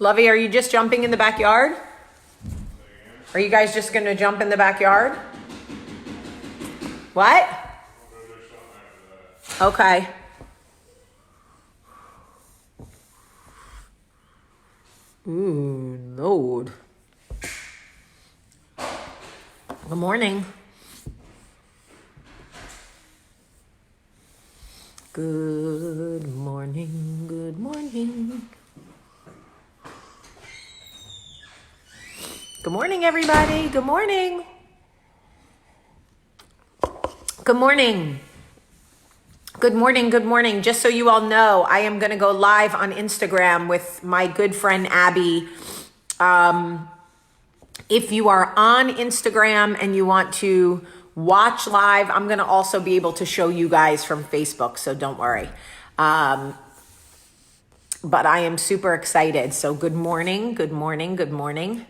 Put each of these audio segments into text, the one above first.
Lovey, are you just jumping in the backyard? Are you guys just going to jump in the backyard? What? Okay. Ooh, Lord. Good morning. Good morning, good morning. Good morning, everybody. Good morning. Good morning. Good morning, good morning. Just so you all know, I am going to go live on Instagram with my good friend Abby. If you are on Instagram and you want to watch live, I'm going to also be able to show you guys from Facebook, so don't worry. But I am super excited. So good morning, good morning, good morning.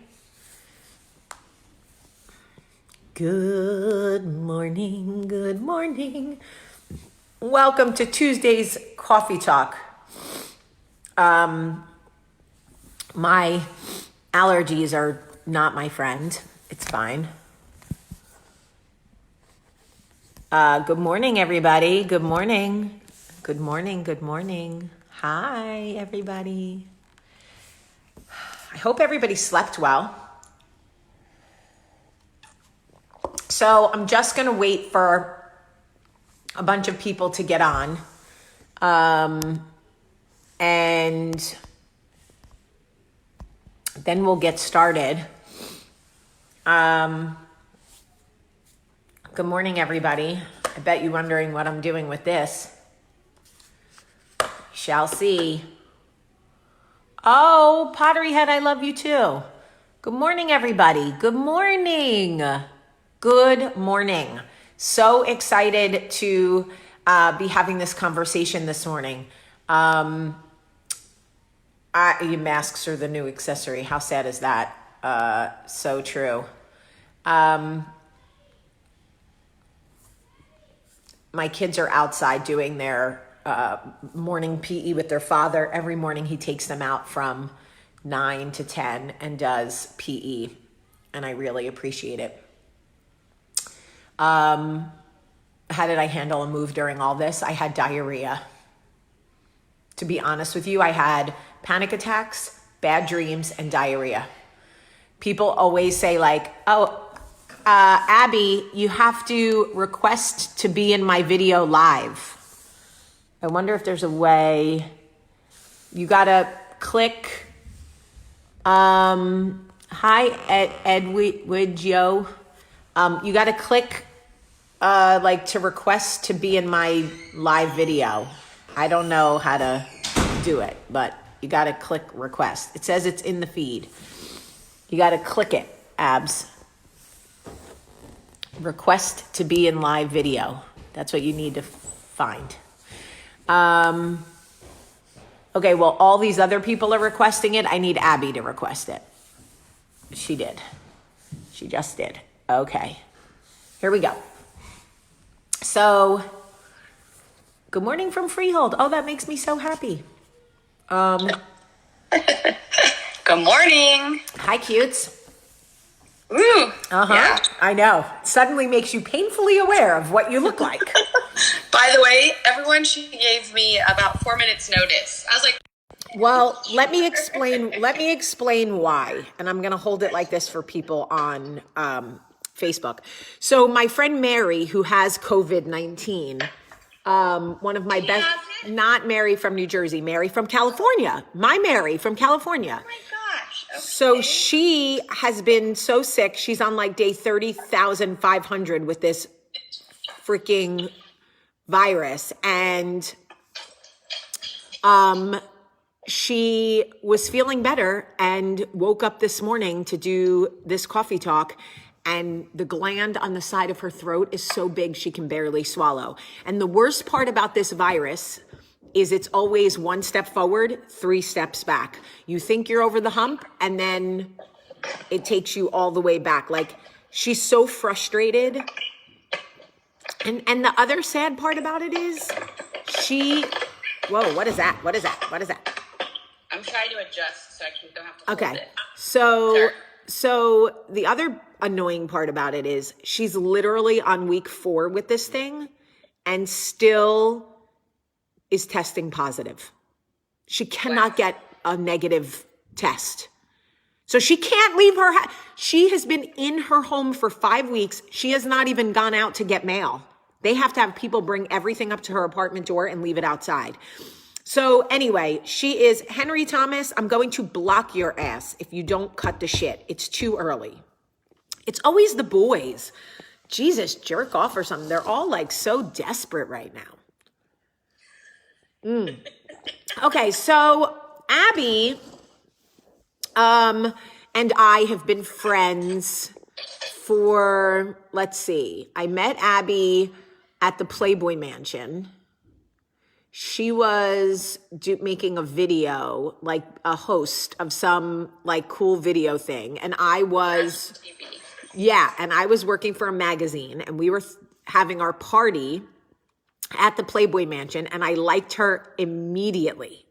Good morning, good morning. Welcome to Tuesday's Coffee Talk. My allergies are not my friend. It's fine. Good morning, everybody. Good morning. Good morning, good morning. Hi, everybody. I hope everybody slept well. So I'm just going to wait for a bunch of people to get on. And then we'll get started. Good morning, everybody. I bet you're wondering what I'm doing with this. Shall see. Oh, Pottery Head, I love you too. Good morning, everybody. Good morning. Good morning. So excited to be having this conversation this morning. Your masks are the new accessory. How sad is that? So true. My kids are outside doing their morning PE with their father. Every morning he takes them out from 9 to 10 and does PE. And I really appreciate it. How did I handle a move during all this? I had diarrhea. To be honest with you, I had panic attacks, bad dreams, and diarrhea. People always say like, oh, Abby, you have to request to be in my video live. I wonder if there's a way. You gotta click. Hi, Edwidjo. You gotta click like to request to be in my live video. I don't know how to do it, but you gotta click request. It says it's in the feed. You gotta click it, Abs. Request to be in live video. That's what you need to find. Okay, well, all these other people are requesting it. I need Abby to request it. She did. She just did. Okay. Here we go. So, good morning from Freehold. Oh, that makes me so happy. Good morning. Hi, cutes. Ooh. Yeah. I know. Suddenly makes you painfully aware of what you look like. By the way, everyone, she gave me about 4 minutes notice. I was like, well, let me explain why. And I'm going to hold it like this for people on Facebook. So my friend Mary, who has COVID-19, one of my best, not Mary from New Jersey, Mary from California. My Mary from California. oh my gosh. Okay. So she has been so sick. She's on like day 30,500 with this freaking virus. And she was feeling better and woke up this morning to do this coffee talk. And the gland on the side of her throat is so big she can barely swallow. And the worst part about this virus is it's always one step forward, 3 steps back. You think you're over the hump, and then it takes you all the way back. Like, she's so frustrated. And the other sad part about it is whoa, what is that? What is that? I'm trying to adjust so I don't have to hold Okay. it. So, Sure. so the other annoying part about it is she's literally on week 4 with this thing and still is testing positive. She cannot get a negative test. So she can't leave her house. She has been in her home for 5 weeks. She has not even gone out to get mail. They have to have people bring everything up to her apartment door and leave it outside. So anyway, she is Henry Thomas. I'm going to block your ass if you don't cut the shit. It's too early. It's always the boys. Jesus, jerk off or something. They're all like so desperate right now. Okay, so Abby and I have been friends for, let's see, I met Abby at the Playboy Mansion. She was making a video, like a host of some like cool video thing. And I was, and I was working for a magazine and we were having our party at the Playboy Mansion and I liked her immediately.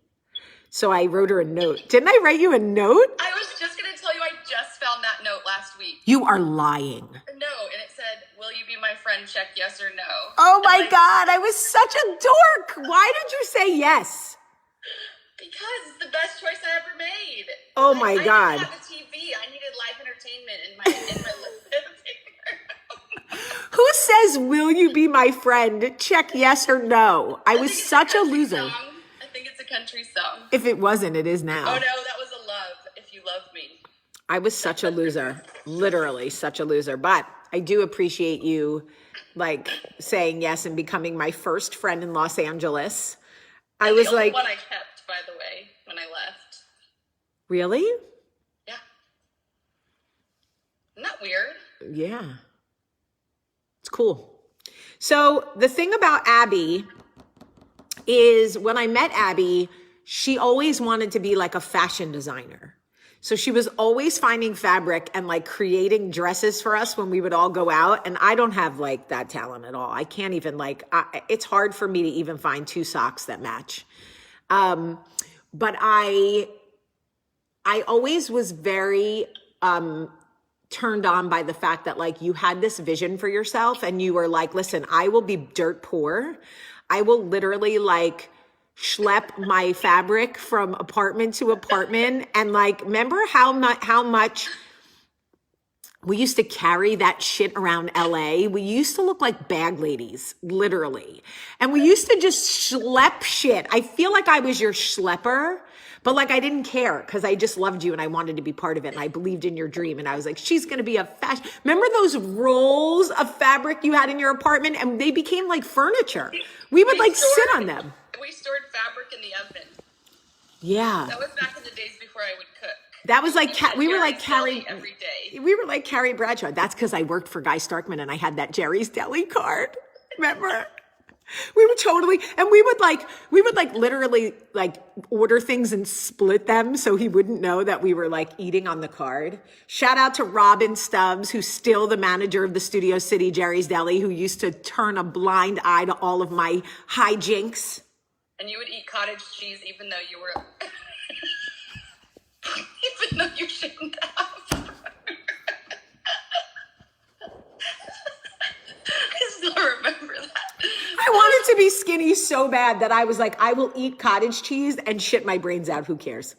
So I wrote her a note. Didn't I write you a note? I was just going to tell you I just found that note last week. You are lying. No, and it said, will you be my friend? Check yes or no. Oh my God, I was such a dork. Why did you say yes? Because it's the best choice I ever made. Oh my God. I didn't have a TV. I needed live entertainment in my living room. Who says, will you be my friend? Check yes or no. I was such a loser. I think it's a country song. If it wasn't, it is now. Oh no, that was a love. If you love me. I was such a loser. Literally such a loser. But I do appreciate you like saying yes and becoming my first friend in Los Angeles. I was the only like, one I kept, by the way, when I left. really? Yeah. Isn't that weird? Yeah. It's cool. So the thing about Abby is when I met Abby, she always wanted to be like a fashion designer. So she was always finding fabric and like creating dresses for us when we would all go out. And I don't have like that talent at all. I can't even it's hard for me to even find 2 socks that match. But I always was very, turned on by the fact that like you had this vision for yourself and you were like, listen, I will be dirt poor. I will literally like schlep my fabric from apartment to apartment. And like, remember how much we used to carry that shit around LA? We used to look like bag ladies, literally. And we used to just schlep shit. I feel like I was your schlepper, but like I didn't care because I just loved you and I wanted to be part of it and I believed in your dream. And I was like, she's going to be a fashion. Remember those rolls of fabric you had in your apartment? And they became like furniture. We would sit on them. We stored fabric in the oven. Yeah. That was back in the days before I would cook. That was like, we were like Carrie every day. We were like Carrie Bradshaw. That's because I worked for Guy Starkman and I had that Jerry's Deli card. Remember? We were totally, and we would literally like order things and split them so he wouldn't know that we were like eating on the card. Shout out to Robin Stubbs, who's still the manager of the Studio City Jerry's Deli, who used to turn a blind eye to all of my hijinks. And you would eat cottage cheese even though you were, even though you shouldn't have. I still remember that. I wanted to be skinny so bad that I was like, I will eat cottage cheese and shit my brains out. Who cares?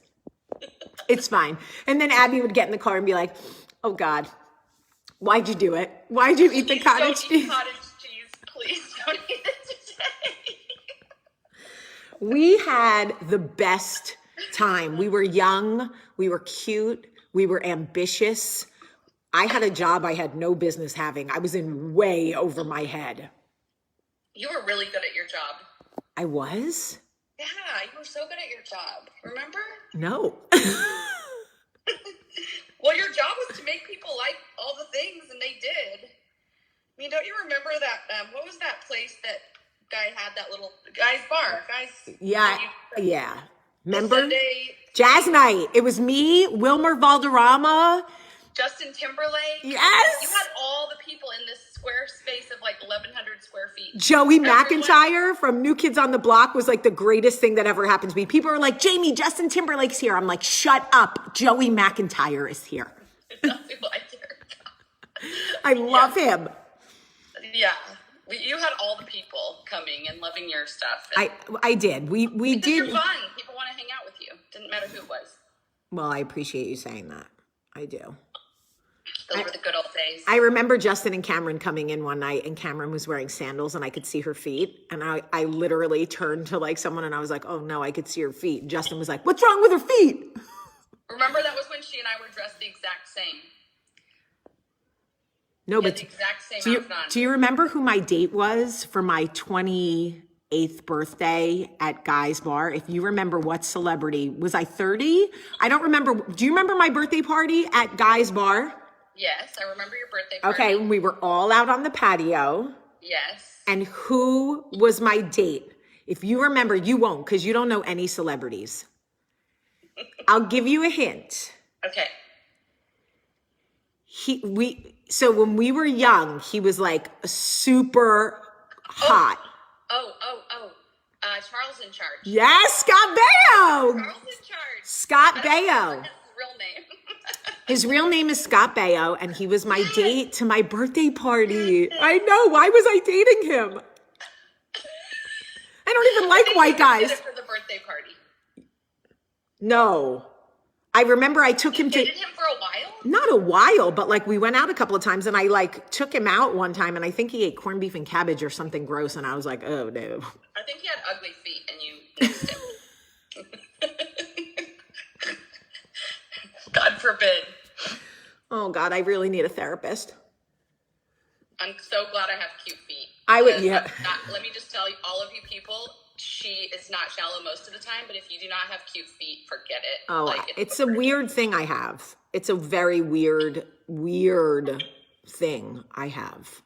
It's fine. And then Abby would get in the car and be like, oh God, why'd you do it? Why'd you eat the cottage cheese? Eat cottage cheese. Please don't eat it today. We had the best time. We were young. We were cute. We were ambitious. I had a job I had no business having. I was in way over my head. You were really good at your job. I was? Yeah, you were so good at your job. Remember? No. Well, your job was to make people like all the things, and they did. I mean, don't you remember that? What was that place that guy had? That little guy's bar, guys. Yeah. Remember? Sunday Jazz night. It was me, Wilmer Valderrama. Justin Timberlake. Yes. You had all the people in this square space of like 1,100 square feet. Joey Everyone- McIntyre from New Kids on the Block was like the greatest thing that ever happened to me. People are like, Jamie, Justin Timberlake's here. I'm like, shut up. Joey McIntyre is here. That's who I care about. I love him. Yeah. You had all the people coming and loving your stuff. And I did. We because did. you're fun. People want to hang out with you. Didn't matter who it was. Well, I appreciate you saying that. I do. Those were the good old days. I remember Justin and Cameron coming in one night, and Cameron was wearing sandals and I could see her feet. And I literally turned to like someone and I was like, oh no, I could see her feet. And Justin was like, what's wrong with her feet? Remember that was when she and I were dressed the exact same. No, The but exact same do outfit on. you remember who my date was for my 28th birthday at Guy's Bar? If you remember what celebrity, was I 30? I don't remember. Do you remember my birthday party at Guy's Bar? Yes, I remember your birthday party. Okay, we were all out on the patio. Yes. And who was my date? If you remember, you won't because you don't know any celebrities. I'll give you a hint. Okay. So when we were young, he was like super hot. Charles in Charge. Yes, Scott Baio. Charles in Charge. Scott I don't Baio. remember his real name. His real name is Scott Baio, and he was my date to my birthday party. I know. Why was I dating him? I don't even like white You guys. did it for the birthday party. No. I remember I took him You to, dated him for a while? not a while, but like we went out a couple of times and I like took him out one time and I think he ate corned beef and cabbage or something gross. And I was like, oh no. I think he had ugly feet and you missed him. God forbid. Oh God, I really need a therapist. I'm so glad I have cute feet. I would, Because yeah. let me just tell you, all of you people, she is not shallow most of the time, but if you do not have cute feet, forget it. Oh, Like, it's a weird thing I have. It's a very weird thing I have.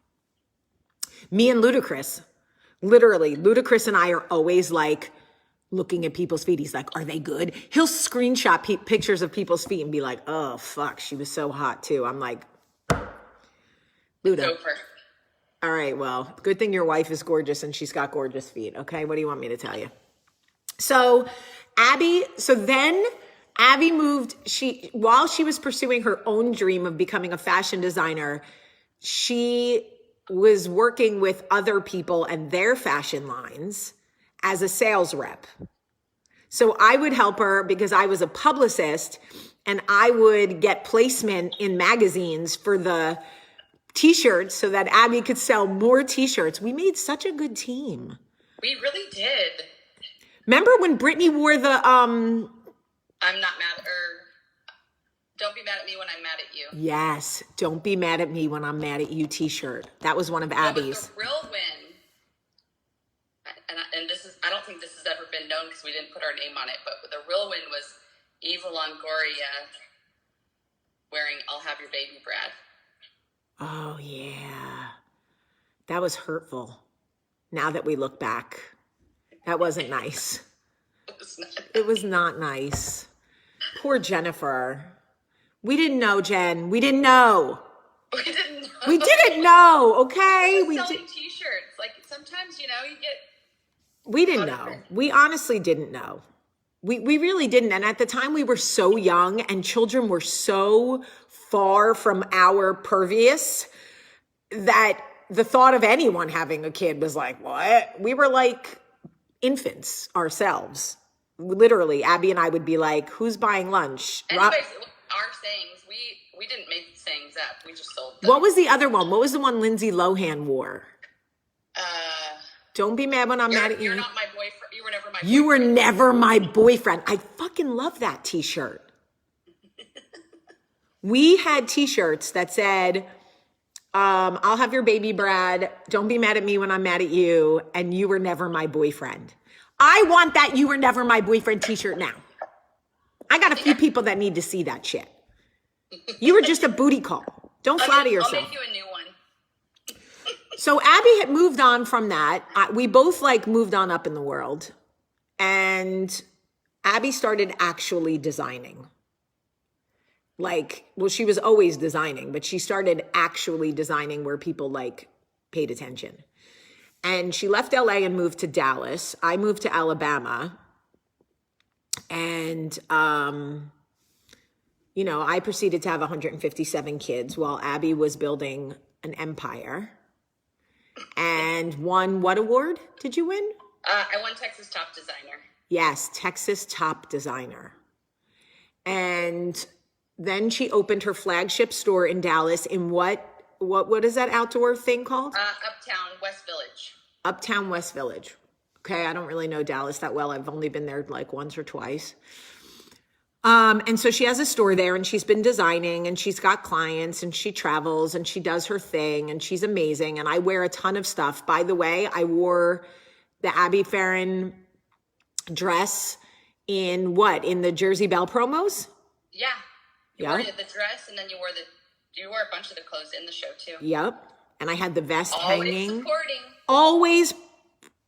Me and Ludacris, literally, Ludacris and I are always like looking at people's feet. He's like, are they good? He'll screenshot pictures of people's feet and be like, oh, fuck, she was so hot too. I'm like, Luda. over. All right, well, good thing your wife is gorgeous and she's got gorgeous feet, okay? What do you want me to tell you? So then Abby moved, while she was pursuing her own dream of becoming a fashion designer, she was working with other people and their fashion lines as a sales rep. So I would help her because I was a publicist and I would get placement in magazines for the t-shirts so that Abby could sell more t-shirts. We made such a good team. We really did. Remember when Brittany wore the I'm not mad, don't be mad at me when I'm mad at you. yes, don't be mad at me when I'm mad at you t-shirt. That was one of What was Abby's. the real win? And this is, I don't think this has ever been known because we didn't put our name on it, but the real win was Eva Longoria wearing I'll Have Your Baby, Brad. Oh yeah. That was hurtful. Now that we look back, that wasn't nice. It was not nice. Poor Jennifer. We didn't know, Jen. We didn't know. We didn't know. We didn't know, okay? We selling t-shirts. Like sometimes, you get. We didn't know. We honestly didn't know. We really didn't. And at the time we were so young and children were so far from our purview that the thought of anyone having a kid was like, what? We were like infants ourselves. Literally, Abby and I would be like, who's buying lunch? Anyways, our sayings, we didn't make the sayings up. We just sold them. What was the other one? What was the one Lindsay Lohan wore? Don't be mad when I'm mad at you. You're not my boyfriend. You were never my boyfriend. You were never my boyfriend. I fucking love that t-shirt. We had t-shirts that said, I'll have your baby, Brad. Don't be mad at me when I'm mad at you. And you were never my boyfriend. I want that you were never my boyfriend t-shirt now. I got a few people that need to see that shit. You were just a booty call. Don't flatter yourself. I'll make you a new one. So Abby had moved on from that. We both moved on up in the world. And Abby started actually designing. Like, well, she was always designing, but she started actually designing where people like paid attention. And she left LA and moved to Dallas. I moved to Alabama. And, you know, I proceeded to have 157 kids while Abby was building an empire. And won what award did you win? I won Texas Top Designer. Yes, Texas Top Designer. And then she opened her flagship store in Dallas in what is that outdoor thing called? Uptown West Village. Uptown West Village. Okay, I don't really know Dallas that well. I've only been there like once or twice. And so she has a store there and she's been designing and she's got clients and she travels and she does her thing and she's amazing. And I wear a ton of stuff. By the way, I wore the Abby Farron dress in the Jersey Belle promos? Yeah. You wore the dress and then you wore a bunch of the clothes in the show too. Yep. And I had the vest hanging. Supporting. Always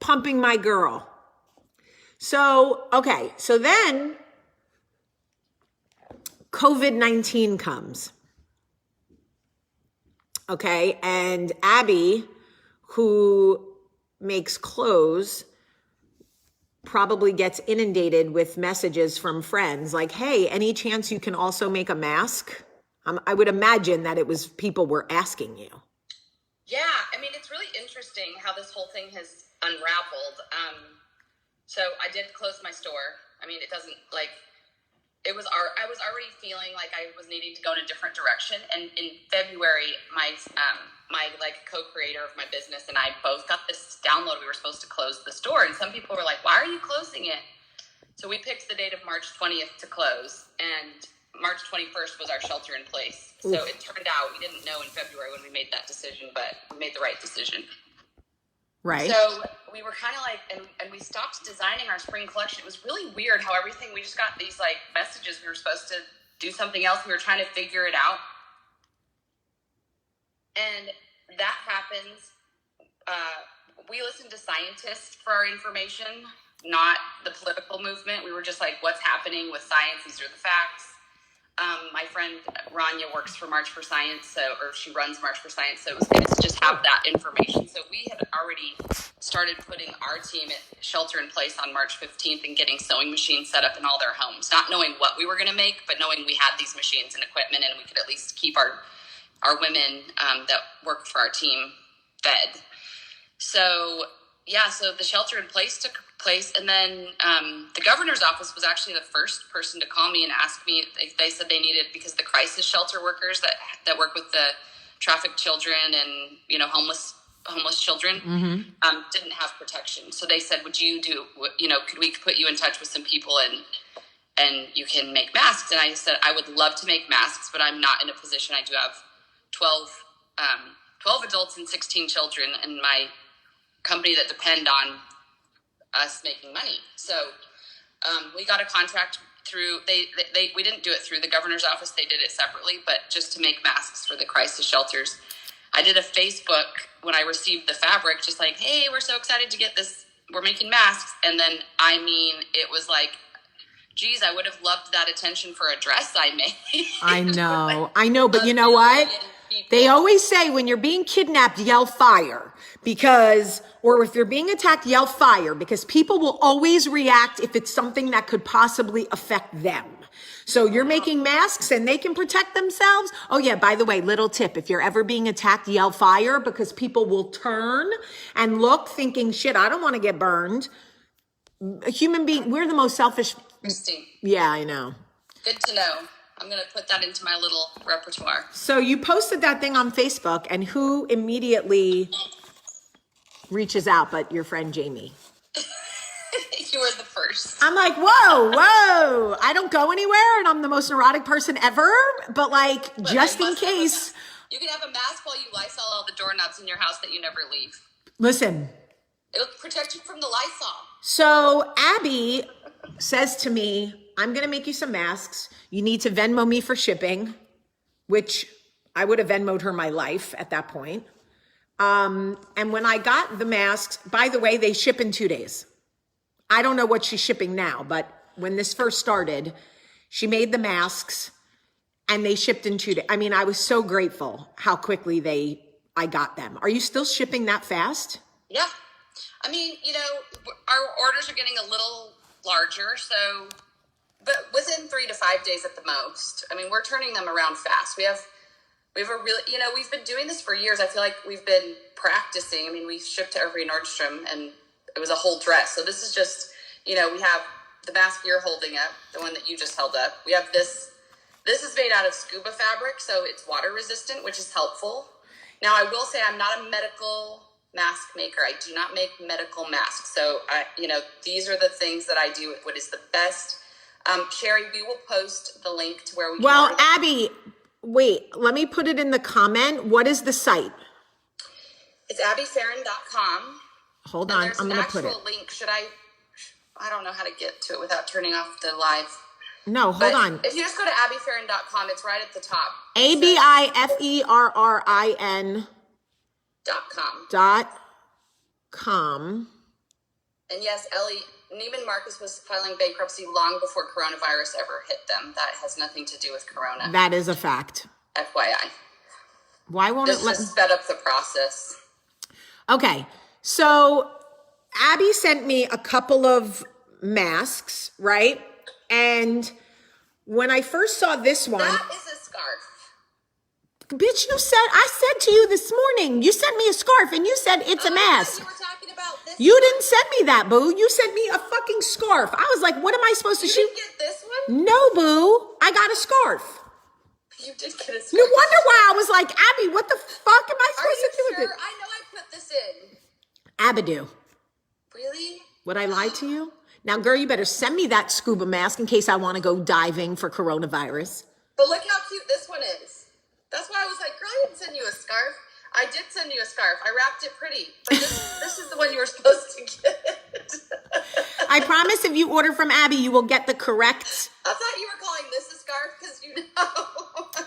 pumping my girl. So, okay. So then COVID-19 comes. Okay. And Abby, who makes clothes, probably gets inundated with messages from friends like, hey, any chance you can also make a mask? I would imagine that people were asking you. Yeah, I mean, it's really interesting how this whole thing has unraveled. So I did close my store. I mean, I was already feeling like I was needing to go in a different direction. And in February, my co-creator of my business and I both got this download. We were supposed to close the store. And some people were like, why are you closing it? So we picked the date of March 20th to close. And March 21st was our shelter in place. So it turned out, we didn't know in February when we made that decision, but we made the right decision. Right. So we were kind of like, and we stopped designing our spring collection. It was really weird how we just got these like messages. We were supposed to do something else. We were trying to figure it out. And that happens. We listened to scientists for our information, not the political movement. We were just like, what's happening with science? These are the facts. My friend Rania works for March for Science, or she runs March for Science, so it was good to just have that information. So we had already started putting our team at shelter in place on March 15th and getting sewing machines set up in all their homes, not knowing what we were going to make, but knowing we had these machines and equipment and we could at least keep our women that work for our team fed. So the shelter in place took place. And then the governor's office was actually the first person to call me and ask me. They said they needed, because the crisis shelter workers that work with the trafficked children and, homeless children didn't have protection. So they said, could we put you in touch with some people and you can make masks? And I said, I would love to make masks, but I'm not in a position. I do have 12 adults and 16 children in my company that depend on us making money. So we got a contract through, we didn't do it through the governor's office. They did it separately, but just to make masks for the crisis shelters. I did a Facebook when I received the fabric, just like, hey, we're so excited to get this. We're making masks. And then, it was like, geez, I would have loved that attention for a dress I made. I know, but you know what? They always say when you're being kidnapped, yell fire, or if you're being attacked, yell fire, because people will always react if it's something that could possibly affect them. So you're making masks and they can protect themselves. Oh yeah, by the way, little tip, if you're ever being attacked, yell fire, because people will turn and look thinking, shit, I don't want to get burned. A human being, we're the most selfish. Interesting. Yeah, I know. Good to know. I'm going to put that into my little repertoire. So you posted that thing on Facebook, and who immediately reaches out but your friend Jamie? You were the first. I'm like, whoa. I don't go anywhere, and I'm the most neurotic person ever. But just in case. You can have a mask while you Lysol all the doorknobs in your house that you never leave. Listen. It'll protect you from the Lysol. So Abby says to me, I'm going to make you some masks. You need to Venmo me for shipping, which I would have Venmoed her my life at that point. And when I got the masks, by the way, they ship in 2 days. I don't know what she's shipping now, but when this first started, she made the masks and they shipped in 2 days. I mean, I was so grateful how quickly I got them. Are you still shipping that fast? Yeah. I mean, our orders are getting a little larger, so, but within 3 to 5 days at the most. I mean, we're turning them around fast. We have a really, we've been doing this for years. I feel like we've been practicing. I mean, we shipped to every Nordstrom, and it was a whole dress. So this is just, we have the mask you're holding up, the one that you just held up. We have this. This is made out of scuba fabric, so it's water resistant, which is helpful. Now, I will say I'm not a medical mask maker. I do not make medical masks. So, these are the things that I do. What is the best? Sherry, we will post the link to where we can order them. Abby, wait, let me put it in the comment. What is the site? It's abbyfarron.com. Hold on, I'm going to put it. There's an actual link. I don't know how to get to it without turning off the live. No, hold on. If you just go to abbyfarron.com, it's right at the top. ABIFERRIN .com. And yes, Ellie, Neiman Marcus was filing bankruptcy long before coronavirus ever hit them. That has nothing to do with corona. That is a fact. FYI. Why won't this it let just sped up the process? Okay, so Abby sent me a couple of masks, right? And when I first saw this one, that is a scarf. Bitch, I said to you this morning, you sent me a scarf and you said it's a mask. You were talking about this. You didn't send me that, boo. You sent me a fucking scarf. I was like, what am I supposed to shoot? You didn't get this one? No, boo. I got a scarf. You did get a scarf. No wonder why I was like, Abby, what the fuck am I supposed to do with it? I know I put this in. Abadu. Really? Would I lie to you? Now, girl, you better send me that scuba mask in case I want to go diving for coronavirus. But look how cute this one is. That's why I was like, girl, I didn't send you a scarf. I did send you a scarf. I wrapped it pretty. But this is the one you were supposed to get. I promise if you order from Abby, you will get the correct. I thought you were calling this a scarf because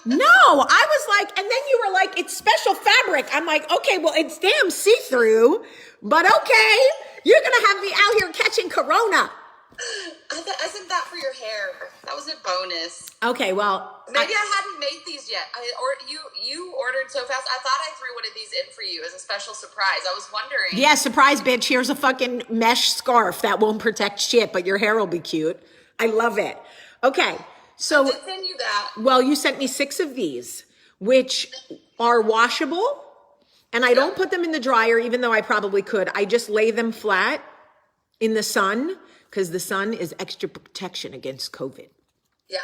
No, I was like, and then you were like, it's special fabric. I'm like, okay, well, it's damn see-through, but okay. You're going to have me out here catching corona. I sent that for your hair. That was a bonus. Okay, well. Maybe I hadn't made these yet. You ordered so fast. I thought I threw one of these in for you as a special surprise. I was wondering. Yeah, surprise, bitch. Here's a fucking mesh scarf that won't protect shit, but your hair will be cute. I love it. Okay, so. I did send you that. Well, you sent me 6 of these, which are washable. And I don't put them in the dryer, even though I probably could. I just lay them flat in the sun because the sun is extra protection against COVID. Yeah.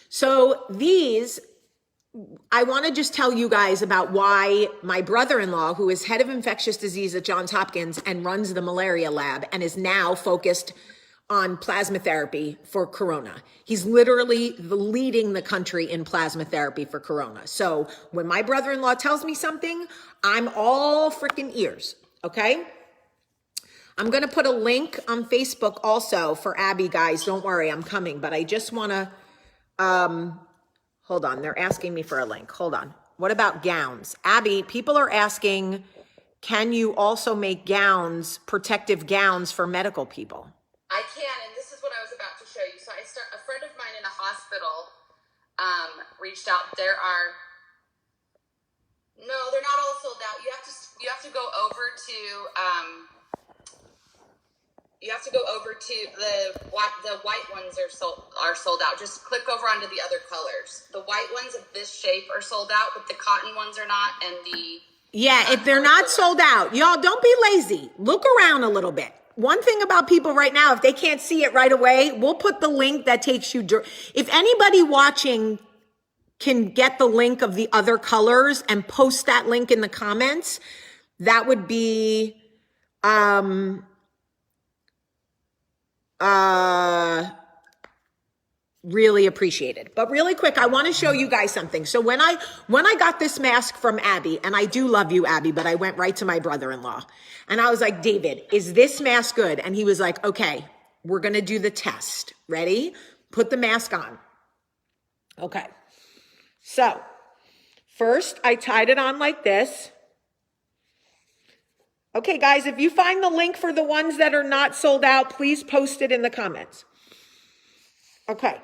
So these, I want to just tell you guys about why my brother-in-law, who is head of infectious disease at Johns Hopkins and runs the malaria lab and is now focused on plasma therapy for corona. He's literally leading the country in plasma therapy for corona. So when my brother-in-law tells me something, I'm all freaking ears, okay? I'm going to put a link on Facebook also for Abby, guys. Don't worry, I'm coming. But I just want to, hold on. They're asking me for a link. Hold on. What about gowns? Abby, people are asking, can you also make gowns, protective gowns for medical people? I can, and this is what I was about to show you. So a friend of mine in a hospital reached out. They're not all sold out. You have to go over to the white ones are sold out. Just click over onto the other colors. The white ones of this shape are sold out, but the cotton ones are not, and if they're not sold out, y'all don't be lazy. Look around a little bit. One thing about people right now, if they can't see it right away, we'll put the link that takes you. If anybody watching can get the link of the other colors and post that link in the comments, that would be really appreciated. But really quick, I want to show you guys something. So when I got this mask from Abby, and I do love you, Abby, but I went right to my brother-in-law and I was like, David, is this mask good? And he was like, okay, we're going to do the test. Ready? Put the mask on. Okay. So first I tied it on like this. Okay, guys, if you find the link for the ones that are not sold out, please post it in the comments. Okay.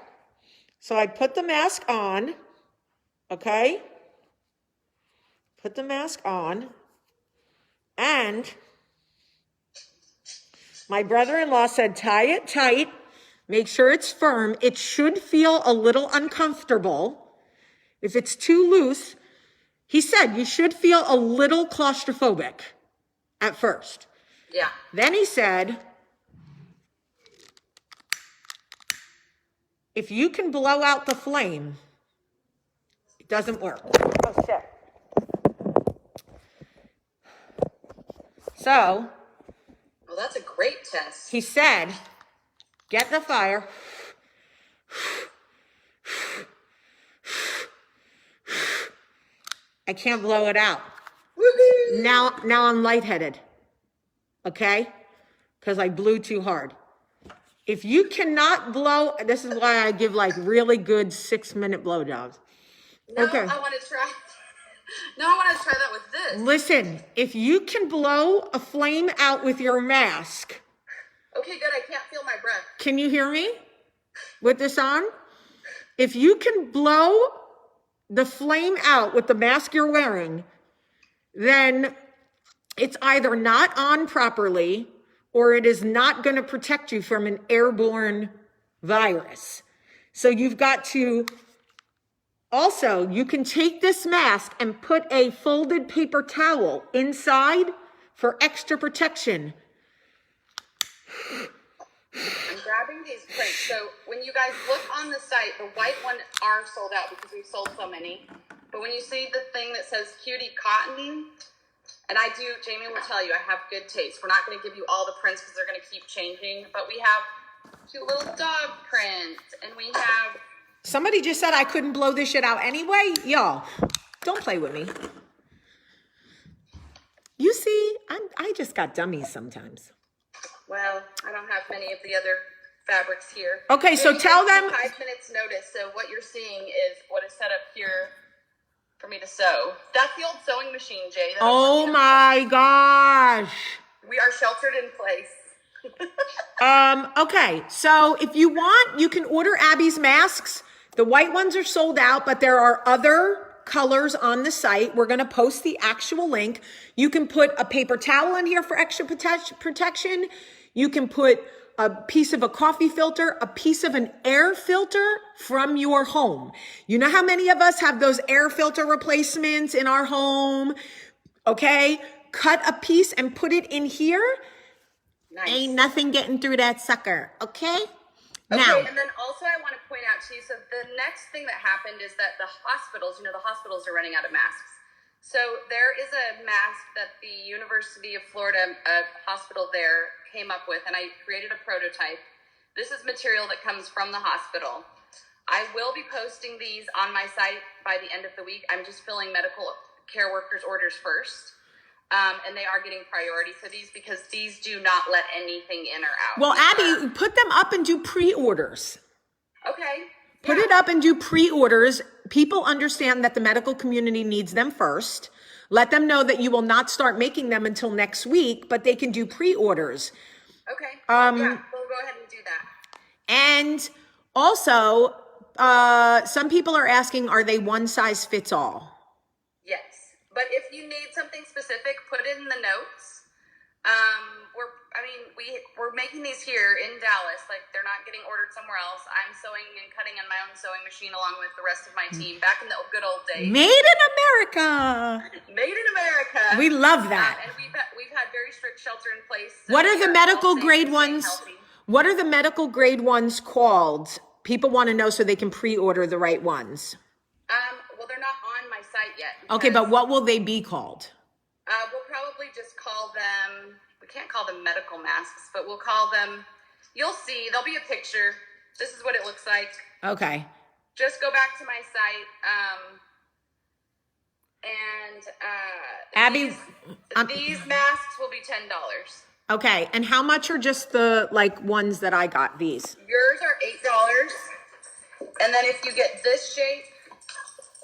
So I put the mask on, Okay? Put the mask on. And my brother-in-law said, tie it tight. Make sure it's firm. It should feel a little uncomfortable. If it's too loose, he said you should feel a little claustrophobic at first. Yeah. Then he said, if you can blow out the flame, it doesn't work. Oh, shit. So, Well, that's a great test. he said, get the fire. I can't blow it out. Woohoo! Now I'm lightheaded. Okay? Because I blew too hard. If you cannot blow, this is why I give like really good 6-minute blowjobs. No, Okay. I want to try. No, I want to try that with this. Listen, if you can blow a flame out with your mask, Okay, good. I can't feel my breath. can you hear me with this on? If you can blow the flame out with the mask you're wearing, then it's either not on properly or it is not going to protect you from an airborne virus. So you've got to, also, you can take this mask and put a folded paper towel inside for extra protection. I'm grabbing these prints. So when you guys look on the site, the white one are sold out because we've sold so many. But when you see the thing that says cutie cotton, and I do, Jamie will tell you, I have good taste. We're not going to give you all the prints because they're going to keep changing. But we have cute little dog prints, and we have... Somebody just said I couldn't blow this shit out anyway. Y'all, don't play with me. You see, I just got dummies sometimes. Well, I don't have many of the other fabrics here. Okay, so you tell guys them... have 5 minutes notice. So what you're seeing is what is set up here for me to sew. That's the old sewing machine, Jay. Oh my gosh. We are sheltered in place. Okay, so if you want, you can order Abby's masks. The white ones are sold out, but there are other colors on the site. We're going to post the actual link. You can put a paper towel in here for extra protection. You can put a piece of a coffee filter, a piece of an air filter from your home. You know how many of us have those air filter replacements in our home? Okay, cut a piece and put it in here. Nice. Ain't nothing getting through that sucker, okay? Okay, Now, and then also I want to point out to you, so the next thing that happened is that the hospitals, the hospitals are running out of masks. So there is a mask that the University of Florida hospital there came up with, and I created a prototype. This is material that comes from the hospital. I will be posting these on my site by the end of the week. I'm just filling medical care workers' orders first. And they are getting priority for these because these do not let anything in or out. well, Abby, put them up and do pre-orders. Okay. Put it up and do pre-orders. People understand that the medical community needs them first. Let them know that you will not start making them until next week, but they can do pre-orders. Okay. Yeah, we'll go ahead and do that. And also, some people are asking, are they one size fits all? Yes. But if you need something specific, put it in the notes. We're making these here in Dallas. Like, they're not getting ordered somewhere else. I'm sewing and cutting on my own sewing machine along with the rest of my team back in the good old days. Made in America. Made in America. We love that. And we've had very strict shelter in place. So What are the medical grade staying ones? healthy. What are the medical grade ones called? People want to know so they can pre-order the right ones. Well, they're not on my site yet. Okay, but what will they be called? We'll probably just call them, we can't call them medical masks, but we'll call them, you'll see, there'll be a picture. This is what it looks like. Okay. Just go back to my site. Abby, these masks will be $10. okay, and how much are just the ones that I got, these? Yours are $8. And then if you get this shape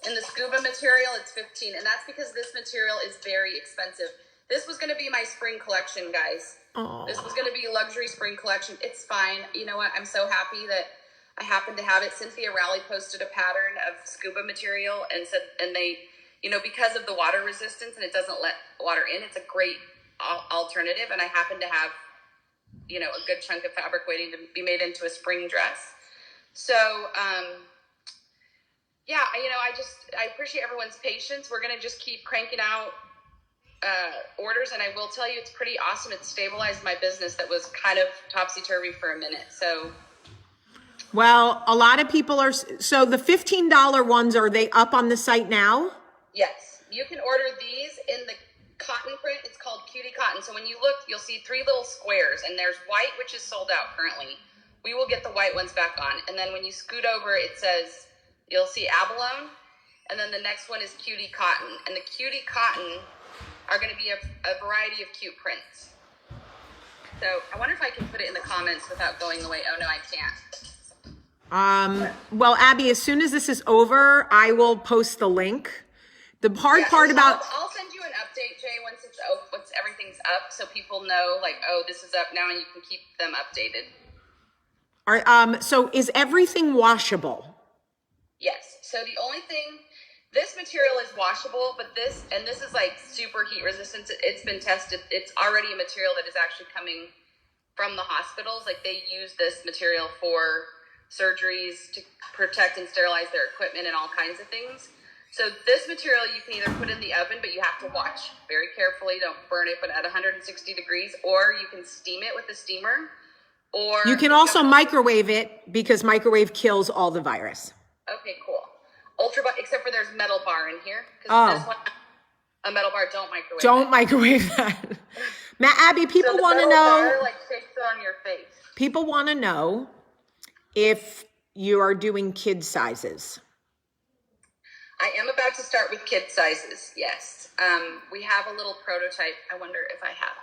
in the scuba material, it's $15. And that's because this material is very expensive. This was going to be my spring collection, guys. Oh. This was going to be a luxury spring collection. It's fine. You know what? I'm so happy that I happen to have it. Cynthia Rowley posted a pattern of scuba material and said, and they, because of the water resistance and it doesn't let water in, it's a great alternative. And I happen to have, a good chunk of fabric waiting to be made into a spring dress. So, yeah, I appreciate everyone's patience. We're going to just keep cranking out orders, and I will tell you, it's pretty awesome. It's stabilized my business that was kind of topsy-turvy for a minute. So, well, a lot of people are, so the $15 ones, are they up on the site now? Yes, you can order these in the cotton print. It's called Cutie Cotton. So when you look, you'll see 3 little squares, and there's white, which is sold out currently. We will get the white ones back on. And then when you scoot over, it says, you'll see abalone, and then the next one is Cutie Cotton. And the Cutie Cotton are going to be a variety of cute prints. So I wonder if I can put it in the comments without going away. Oh no, I can't. Well, Abby, as soon as this is over, I will post the link. The hard part about, I'll send you an update, Jay, once everything's up, so people know, like, oh, this is up now, and you can keep them updated. So is everything washable? Yes. So the only thing, this material is washable, but this is like super heat resistant. It's been tested. It's already a material that is actually coming from the hospitals. Like, they use this material for surgeries to protect and sterilize their equipment and all kinds of things. So this material you can either put in the oven, but you have to watch very carefully. Don't burn it, but at 160 degrees, or you can steam it with a steamer, or you can also microwave it, because microwave kills all the virus. Okay, cool. Except for there's metal bar in here. This one, a metal bar, don't microwave. Don't microwave that. Abby, people want to know. Bar, like, takes it on your face. People want to know if you are doing kid sizes. I am about to start with kid sizes. Yes. We have a little prototype. I wonder if I have.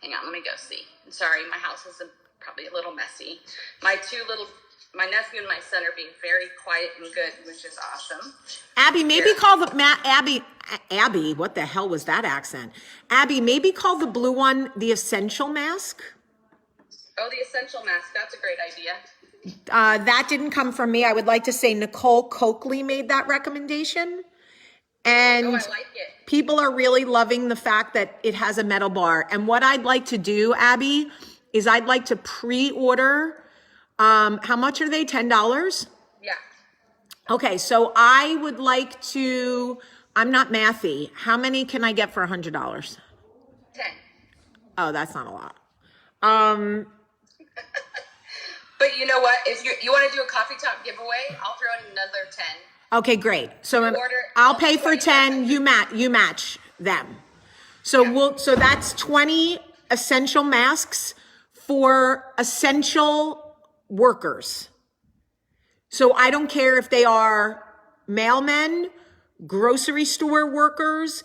Hang on, let me go see. I'm sorry, my house is probably a little messy. My nephew and my son are being very quiet and good, which is awesome. Abby, maybe call the Abby, what the hell was that accent? Abby, maybe call the blue one the essential mask. Oh, the essential mask. That's a great idea. That didn't come from me. I would like to say Nicole Coakley made that recommendation. And I like it. People are really loving the fact that it has a metal bar. And what I'd like to do, Abby, is I'd like to pre-order. How much are they? $10? Yeah. Okay, so I would like to, I'm not mathy. How many can I get for $100? 10. Oh, that's not a lot. But you know what? If you want to do a coffee talk giveaway, I'll throw in another 10. Okay, great. So I'll pay for 10. You match them. So so that's 20 essential masks for essential workers. So I don't care if they are mailmen, grocery store workers,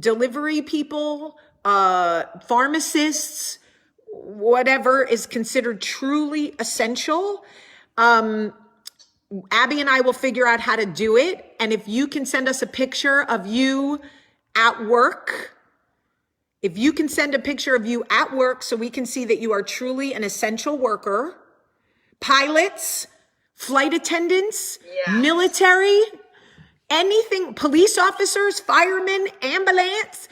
delivery people, pharmacists, whatever is considered truly essential. Abby and I will figure out how to do it. And if you can send us a picture of you at work, if you can send a picture of you at work so we can see that you are truly an essential worker, pilots, flight attendants, military, anything, police officers, firemen, ambulance,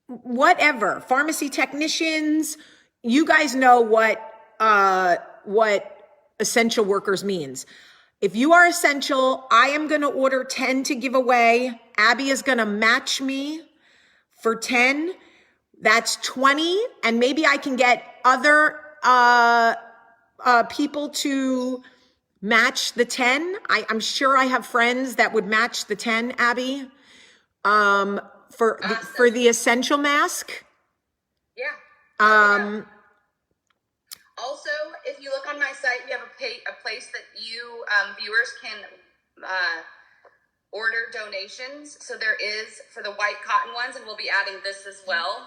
whatever, pharmacy technicians, you guys know what essential workers means. If you are essential, I am going to order 10 to give away. Abby is going to match me for 10. That's 20. And maybe I can get other people to match the 10. I'm sure I have friends that would match the 10, Abby, for the essential mask. Yeah. Also, if you look on my site, we have a place that you viewers can order donations. So there is for the white cotton ones, and we'll be adding this as well.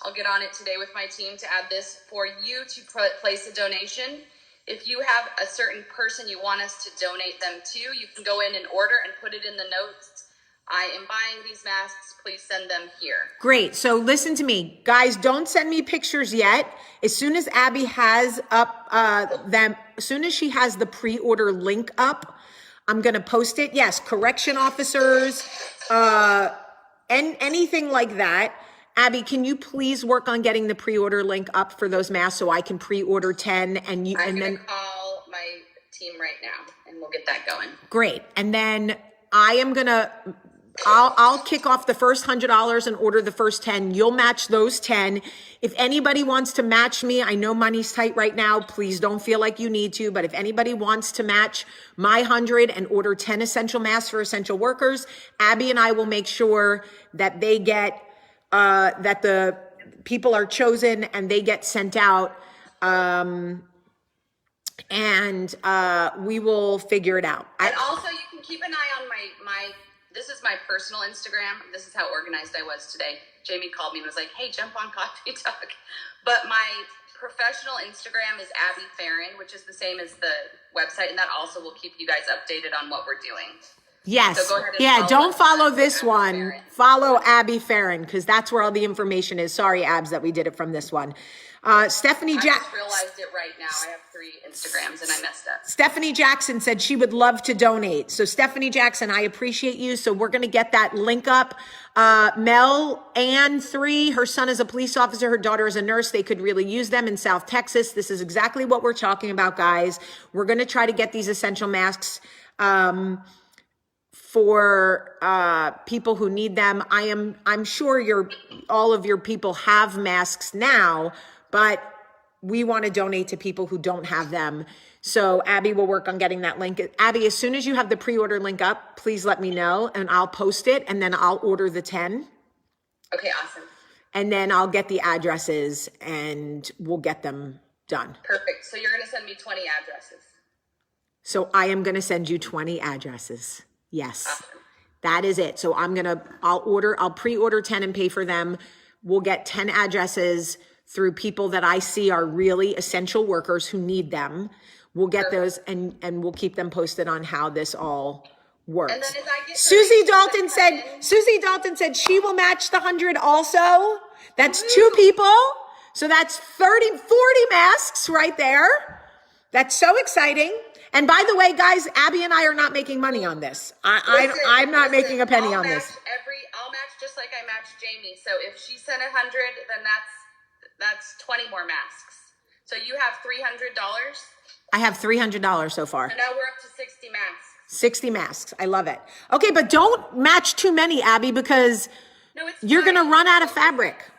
I'll get on it today with my team to add this for you to place a donation. If you have a certain person you want us to donate them to, you can go in and order and put it in the notes I am buying these masks. Please send them here. Great. So listen to me. Guys, don't send me pictures yet. As soon as Abby has up as soon as she has the pre-order link up, I'm going to post it. Yes, correction officers, and anything like that. Abby, can you please work on getting the pre-order link up for those masks so I can pre-order 10 and you I'm and gonna then call my team right now and we'll get that going. great. And then I am gonna I'll kick off the first $100 and order the first 10. You'll match those 10. If anybody wants to match me, I know money's tight right now. Please don't feel like you need to, but if anybody wants to match my 100 and order 10 essential masks for essential workers, Abby and I will make sure that they get that the people are chosen and they get sent out. And we will figure it out. And also you can keep an eye on my this is my personal Instagram. This is how organized I was today. Jamie called me and was like, hey, jump on Coffee Talk. But my professional Instagram is Abby Farron, which is the same as the website. And that also will keep you guys updated on what we're doing. Yes. So go ahead and yeah. Don't follow this Abby one. Farron. Follow Abby Farron because that's where all the information is. Sorry, Abs, that we did it from this one. Stephanie I Jack. just realized it right now. I have 3 Instagrams and I messed up. Stephanie Jackson said she would love to donate. So Stephanie Jackson, I appreciate you. So we're going to get that link up. Mel Ann 3, her son is a police officer. Her daughter is a nurse. They could really use them in South Texas. This is exactly what we're talking about, guys. We're going to try to get these essential masks, for people who need them. I'm sure all of your people have masks now, but we want to donate to people who don't have them. So Abby will work on getting that link. Abby, as soon as you have the pre-order link up, please let me know and I'll post it and then I'll order the 10. Okay, awesome. And then I'll get the addresses and we'll get them done. Perfect. So you're going to send me 20 addresses. So I am going to send you 20 addresses. Yes. Awesome. That is it. So I'll pre-order 10 and pay for them. We'll get 10 addresses through people that I see are really essential workers who need them. We'll get those and we'll keep them posted on how this all works. And then as I get Susie Dalton said she will match the 100 also. That's 2 people. So that's 40 masks right there. That's so exciting. And by the way, guys, Abby and I are not making money on this. I'm not making a penny on this. I'll match just like I matched Jamie. So if she sent 100, then that's 20 more masks. So you have $300. I have $300 so far. And now we're up to 60 masks. 60 masks. I love it. Okay, but don't match too many, Abby, because you're going to run out of fabric.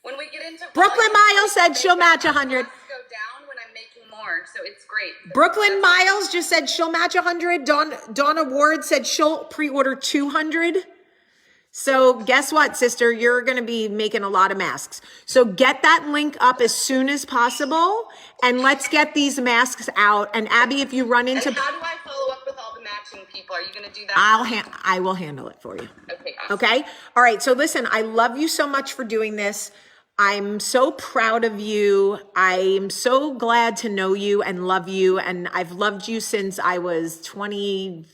When we get into Brooklyn Miles said she'll match 100. Go down when I'm making more, so it's great. Brooklyn Miles just said she'll match 100. Donna Ward said she'll pre-order 200. So guess what, sister? You're going to be making a lot of masks. So get that link up as soon as possible, and let's get these masks out. And Abby, if you run into... And how do I follow up with all the matching people? Are you going to do that? I will handle it for you. Okay, awesome. Okay? All right. So listen, I love you so much for doing this. I'm so proud of you. I'm so glad to know you and love you. And I've loved you since I was 20.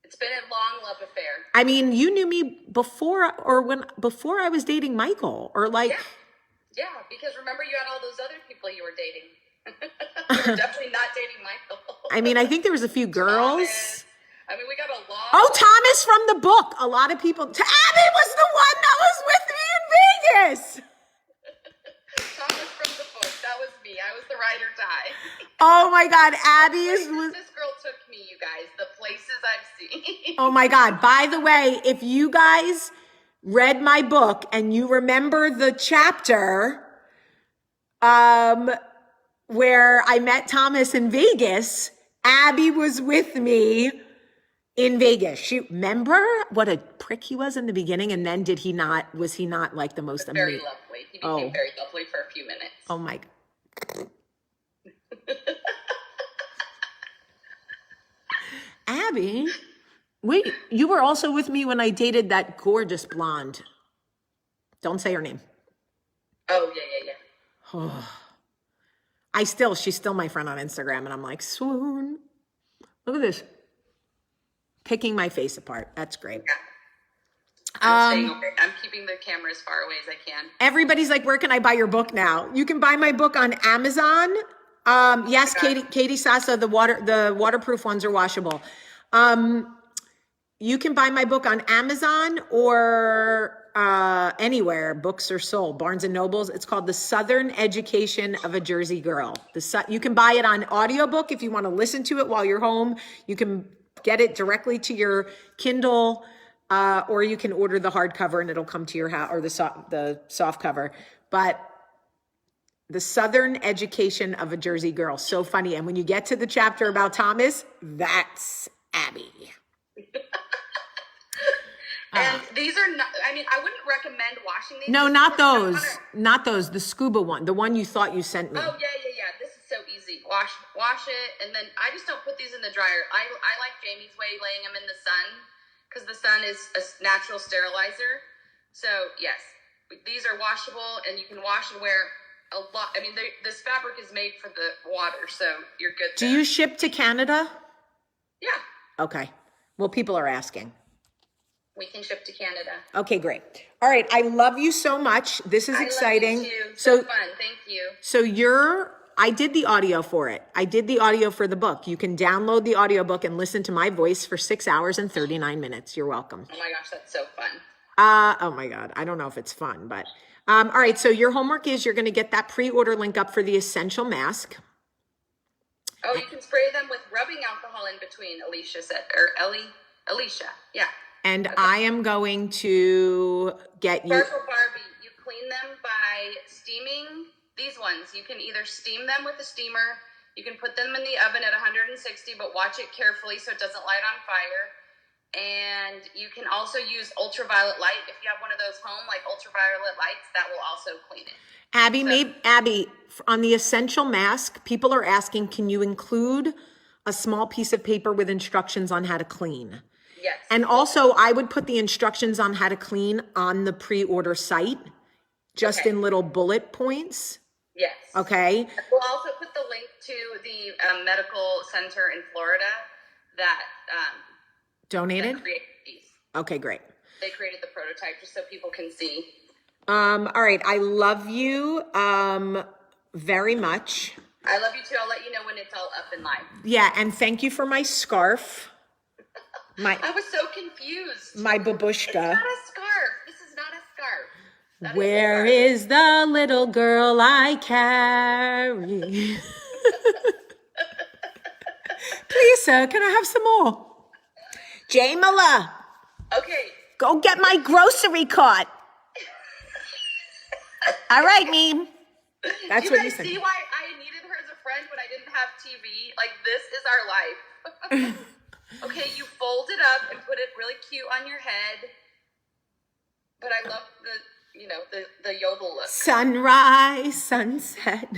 It's been a long love affair. I mean, you knew me before I was dating Michael or like. Yeah, because remember you had all those other people you were dating. You were definitely not dating Michael. I mean, I think there was a few girls. Thomas. I mean, we got a lot. Oh, Thomas from the book. A lot of people. Abby was the one that was with me in Vegas. Thomas from the book. That was me. I was the ride or die. Oh my God, Abby is. This girl took me, you guys. The places I've seen. Oh my God. By the way, if you guys read my book and you remember the chapter where I met Thomas in Vegas, Abby was with me in Vegas. Remember what a prick he was in the beginning, and then was he not like the most very amazing? lovely. He became very lovely for a few minutes. Oh my God. Abby, wait, you were also with me when I dated that gorgeous blonde. Don't say her name. Oh, yeah. She's still my friend on Instagram, and I'm like, swoon. Look at this. Picking my face apart. That's great. Yeah. I'm staying away. I'm keeping the camera as far away as I can. Everybody's like, where can I buy your book now? You can buy my book on Amazon. Yes, Katie Sasa, the waterproof ones are washable. You can buy my book on Amazon or anywhere books are sold, Barnes and Nobles. It's called The Southern Education of a Jersey Girl. You can buy it on audiobook if you want to listen to it while you're home. You can get it directly to your Kindle, or you can order the hardcover and it'll come to your house, or the soft cover. But The Southern Education of a Jersey Girl, so funny. And when you get to the chapter about Thomas, that's Abby. And these are not, I mean, I wouldn't recommend washing these. No, not those. Not those. The scuba one. The one you thought you sent me. Oh, yeah. This is so easy. Wash it. And then I just don't put these in the dryer. I like Jamie's way, laying them in the sun, because the sun is a natural sterilizer. So, yes, these are washable, and you can wash and wear a lot. I mean, this fabric is made for the water, so you're good there. Do you ship to Canada? Yeah. Okay. Well, people are asking. We can ship to Canada. Okay, great. All right. I love you so much. This is exciting. I love you too. So fun. Thank you. So I did the audio for it. I did the audio for the book. You can download the audiobook and listen to my voice for 6 hours and 39 minutes. You're welcome. Oh my gosh, that's so fun. Oh my God. I don't know if it's fun, but all right. So your homework is you're going to get that pre-order link up for the essential mask. Oh, you can spray them with rubbing alcohol in between, Alicia said, or Alicia. Yeah. And okay. I am going to get you. Sparkle Barbie, you clean them by steaming these ones. You can either steam them with a steamer. You can put them in the oven at 160, but watch it carefully so it doesn't light on fire. And you can also use ultraviolet light. If you have one of those home, like ultraviolet lights, that will also clean it. Abby, on the essential mask, people are asking, can you include a small piece of paper with instructions on how to clean? Yes. And also, I would put the instructions on how to clean on the pre-order site, just in little bullet points. Yes. Okay. We'll also put the link to the medical center in Florida that donated. That created these. Okay, great. They created the prototype just so people can see. All right. I love you very much. I love you too. I'll let you know when it's all up and live. Yeah, and thank you for my scarf. I was so confused. My babushka. It's not a scarf. This is not a scarf. Where is the little girl I carry? Please, sir, can I have some more? Jamila. Okay. Go get my grocery cart. All right, meme. That's what you said. Do you guys see why I needed her as a friend when I didn't have TV? Like, this is our life. Okay, you fold it up and put it really cute on your head. But I love the yodel look. Sunrise, sunset.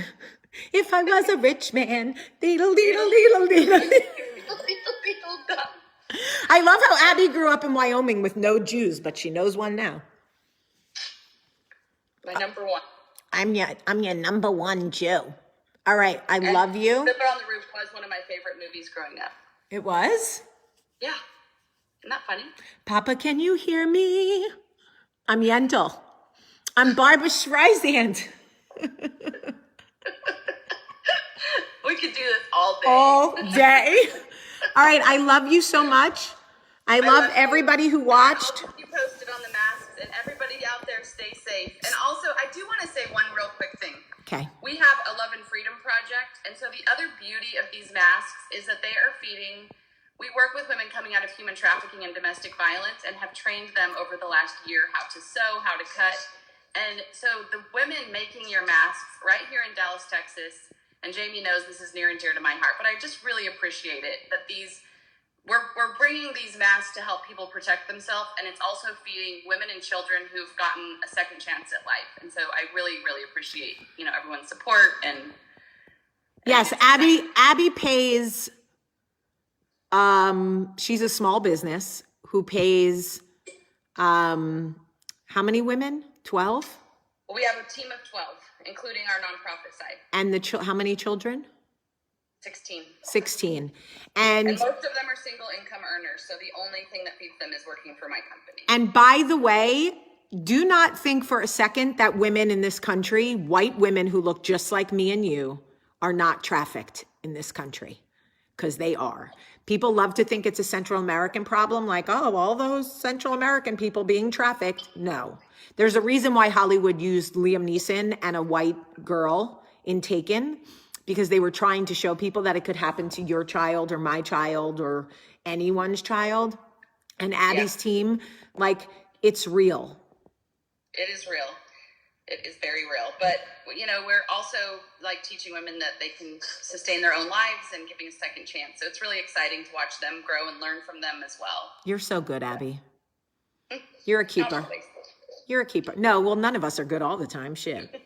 If I was a rich man, deedle, deedle, deedle, deedle. I love how Abby grew up in Wyoming with no Jews, but she knows one now. My number one. I'm your number one Jew. All right, I love you. Fiddler on the Roof was one of my favorite movies growing up. It was? Yeah. Isn't that funny? Papa, can you hear me? I'm Yendel. I'm Barbara Streisand. We could do this all day. All day. All right, I love you so much. I love everybody who watched. I'll keep you posted on the masks, and everybody out there stay safe. And also, I do want to say one real quick thing. Okay. We have a Love and Freedom Project, and so the other beauty of these masks is that they are feeding. We work with women coming out of human trafficking and domestic violence and have trained them over the last year how to sew, how to cut. And so the women making your masks right here in Dallas, Texas, and Jamie knows this is near and dear to my heart, but I just really appreciate it that we're bringing these masks to help people protect themselves, and it's also feeding women and children who've gotten a second chance at life. And so I really, really appreciate, everyone's support and yes, Abby pays. She's a small business who pays. How many women? 12. We have a team of 12, including our nonprofit side. And how many children? 16. 16. And And most of them are single income earners. So the only thing that feeds them is working for my company. And by the way, do not think for a second that women in this country, white women who look just like me and you, are not trafficked in this country, because they are. People love to think it's a Central American problem, like, oh, all those Central American people being trafficked. No. There's a reason why Hollywood used Liam Neeson and a white girl in Taken, because they were trying to show people that it could happen to your child or my child or anyone's child. And Abby's team, like, it's real. It is real. It is very real. But, you know, we're also like teaching women that they can sustain their own lives and giving a second chance. So it's really exciting to watch them grow and learn from them as well. You're so good, Abby. You're a keeper. Not always. You're a keeper. No, well, none of us are good all the time. Shit.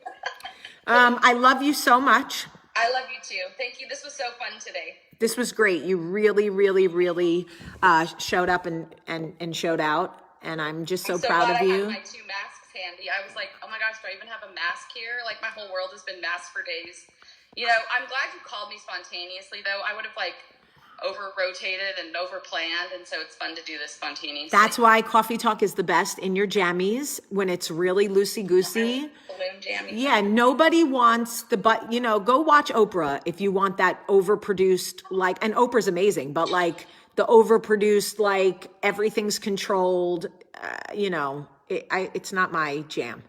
I love you so much. I love you too. Thank you. This was so fun today. This was great. You really, really, really showed up and showed out. And I'm just so proud of you. I have my 2 masks handy. I was like, oh my gosh, do I even have a mask here? Like, my whole world has been masked for days. You know, I'm glad you called me spontaneously, though. I would have, like, over-rotated and over-planned, and so it's fun to do this spontaneously. That's why Coffee Talk is the best in your jammies, when it's really loosey-goosey. Balloon jammies. Yeah, nobody wants but, you know, go watch Oprah if you want that overproduced, like, and Oprah's amazing, but, like, the overproduced, like, everything's controlled, you know, it's not my jam.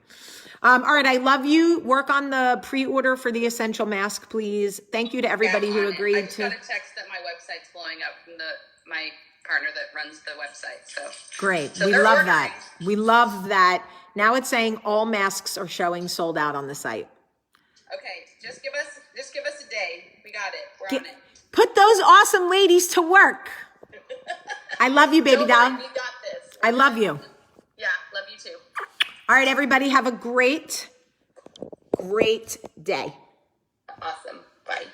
All right, I love you. Work on the pre-order for the Essential Mask, please. Thank you to everybody who agreed I just to. got a text that my website's blowing up from my partner that runs the website. So Great. So we they're love ordering. that. We love that. Now it's saying all masks are showing sold out on the site. Okay, just give us a day. We got it. We're on it. Put those awesome ladies to work. I love you, baby Don't doll. worry, we got this. I love you. Yeah, love you too. All right, everybody, have a great, great day. Awesome. Bye.